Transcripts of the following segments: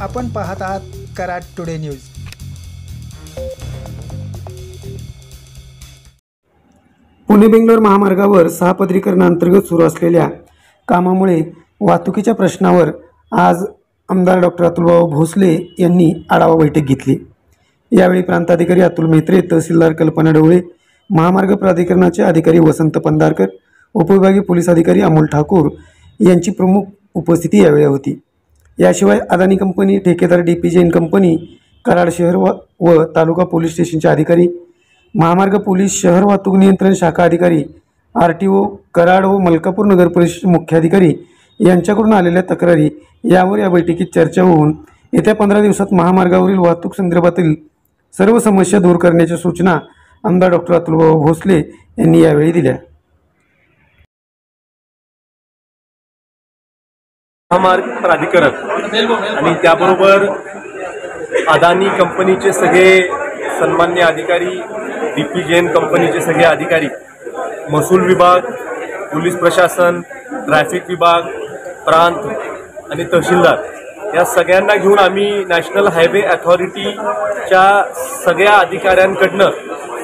आपण पाहत आहात कराड टुडे न्यूज। पुणे बेंगलोर महामार्गावर सहापदरीकरणाअंतर्गत सुरू असलेल्या कामामुळे वाहतुकीच्या प्रश्नावर आज आमदार डॉक्टर अतुलभाऊ भोसले यांनी आढावा बैठक घेतली। यावेळी प्रांताधिकारी अतुल मेत्रे, तहसीलदार कल्पना ढवळे, महामार्ग प्राधिकरणाचे अधिकारी वसंत पंधारकर, उपविभागीय पोलीस अधिकारी अमोल ठाकूर यांची प्रमुख उपस्थिती यावेळी होती। याशिवाय अदानी कंपनी, ठेकेदार DP जैन कंपनी, कराड शहर व तालुका पोलीस स्टेशनचे अधिकारी, महामार्ग पोलीस शहर वाहतूक नियंत्रण शाखा अधिकारी, RTO कराड व मलकापूर नगर परिषद मुख्याधिकारी यांच्याकडून आलेल्या तक्रारी यावर या बैठकीत चर्चा होऊन येत्या 15 दिवसात महामार्गावरील वाहतूक संदर्भातील सर्व समस्या दूर करण्याच्या सूचना आमदार डॉक्टर अतुलभाऊ भोसले यांनी यावेळी दिल्या। महामार्ग प्राधिकरण आणि त्याबरोबर अदानी कंपनीचे सगळे सन्मान्य अधिकारी, DP जैन कंपनीचे सगळे अधिकारी, महसूल विभाग, पोलीस प्रशासन, ट्रॅफिक विभाग, प्रांत आणि तहसीलदार या सगळ्यांना घेऊन आम्ही नॅशनल हायवे अथॉरिटीच्या सगळ्या अधिकाऱ्यांकडनं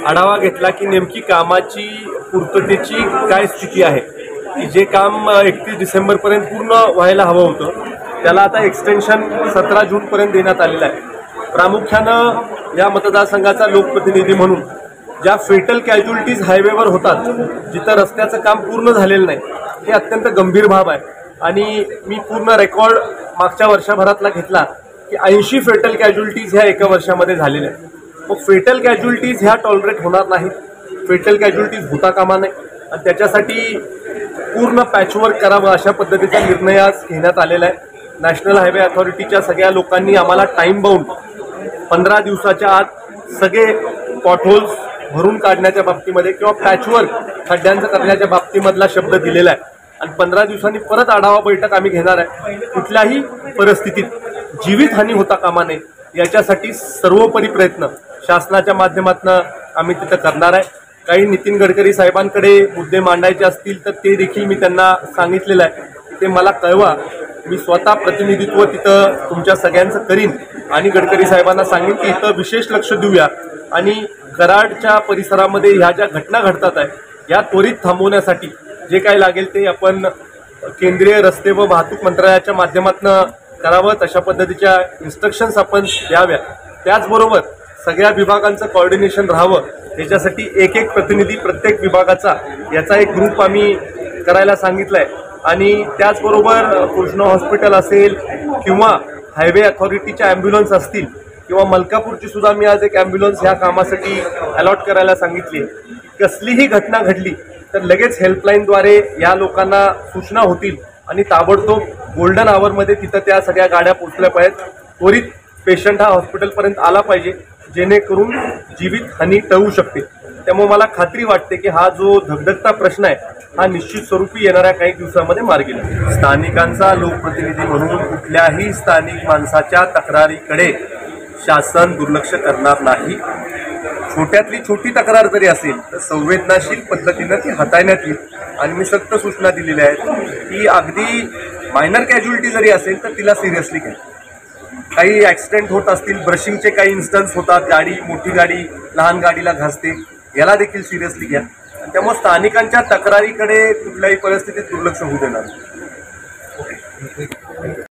आढावा घेतला की नेमकी कामाची पूर्ततेची काय स्थिती आहे। की जे काम 31 डिसेंबरपर्यंत पूर्ण व्हायला हवं होतं त्याला आता एक्सटेन्शन 17 जूनपर्यंत देण्यात आलेलं आहे। प्रामुख्यानं या मतदारसंघाचा लोकप्रतिनिधी म्हणून ज्या फेटल कॅज्युअलिटीज हायवेवर होतात, जिथं रस्त्याचं काम पूर्ण झालेलं नाही, हे अत्यंत गंभीर बाब आहे। आणि मी पूर्ण रेकॉर्ड मागच्या वर्षभरातला घेतला की 80 फेटल कॅज्युअलिटीज ह्या एका वर्षामध्ये झालेल्या आहेत। मग फेटल कॅज्युअलिटीज ह्या टॉलरेट होणार नाहीत, फेटल कॅज्युअलिटीज होता कामा नये आणि त्याच्यासाठी पूर्ण पॅचवर्क करावं अशा पद्धतीचा निर्णय आज घेण्यात आलेला आहे। नॅशनल हायवे अथॉरिटीच्या सगळ्या लोकांनी आम्हाला टाईम बाउंड 15 दिवसाच्या आत सगळे पॉटहोल्स भरून काढण्याच्या बाबतीमध्ये किंवा पॅचवर्क खड्ड्यांचं करण्याच्या बाबतीमधला शब्द दिलेला आहे आणि 15 दिवसांनी परत आढावा बैठक आम्ही घेणार आहे। कुठल्याही परिस्थितीत जीवितहानी होता कामा नये याच्यासाठी सर्वोपरी प्रयत्न शासनाच्या माध्यमातून आम्ही तिथं करणार आहे। काही नितीन गडकरी साहेबांकडे मुद्दे मांडायचे असतील तर ते देखील मी त्यांना सांगितलेलं आहे, ते मला कळवा, मी स्वतः प्रतिनिधित्व तिथं तुमच्या सगळ्यांचं करीन आणि गडकरी साहेबांना सांगेन की इथं विशेष लक्ष देऊया आणि कराडच्या परिसरामध्ये ह्या ज्या घटना घडतात आहे या त्वरित थांबवण्यासाठी जे काही लागेल ते आपण केंद्रीय रस्ते व वाहतूक मंत्रालयाच्या माध्यमातून करावं, तशा पद्धतीच्या इन्स्ट्रक्शन्स आपण द्याव्या। त्याचबरोबर सगळ्या विभागांचं कोऑर्डिनेशन राहावं, याच्यासाठी एक प्रतिनिधी प्रत्येक विभागाचा याचा एक ग्रुप आम्ही करायला सांगितलं आहे। आणि त्याचबरोबर कृष्णा हॉस्पिटल असेल किंवा हायवे अथॉरिटीच्या ॲम्ब्युलन्स असतील किंवा मलकापूरची सुद्धा मी आज एक ॲम्ब्युलन्स ह्या कामासाठी अलॉट करायला सांगितली आहे। कसलीही घटना घडली तर लगेच हेल्पलाईनद्वारे या लोकांना सूचना होतील आणि ताबडतोब गोल्डन आवरमध्ये तिथं त्या सगळ्या गाड्या पोचल्या पाहिजेत। त्वरित पेशंट हा हॉस्पिटलपर्यंत आला पाहिजे जेणेकरून जीवितहानी टळू शकते। त्यामुळे मला खात्री वाटते की हा जो धगधगता प्रश्न आहे हा निश्चित स्वरूपी येणाऱ्या काही दिवसांमध्ये मार्गी लागेल। स्थानिकांचा लोकप्रतिनिधी म्हणून कुठल्याही स्थानिक माणसाच्या तक्रारीकडे शासन दुर्लक्ष करणार नाही। छोट्यातली छोटी तक्रार जरी असेल तर संवेदनशील पद्धतीनं ती हाताळण्यात येईल आणि मी सक्त सूचना दिलेल्या आहेत की अगदी मायनर कॅज्युअलिटी जरी असेल तर तिला सिरियसली घ्या। काही ॲक्सिडेंट होत असतील, ब्रशिंगचे काही इन्स्टन्स होतात, गाडी मोठी गाडी लहान गाडीला घासते, याला देखील सिरियसली घ्या। त्यामुळे स्थानिकांच्या तक्रारीकडे कुठल्याही परिस्थितीत दुर्लक्ष होऊ देणार नाही।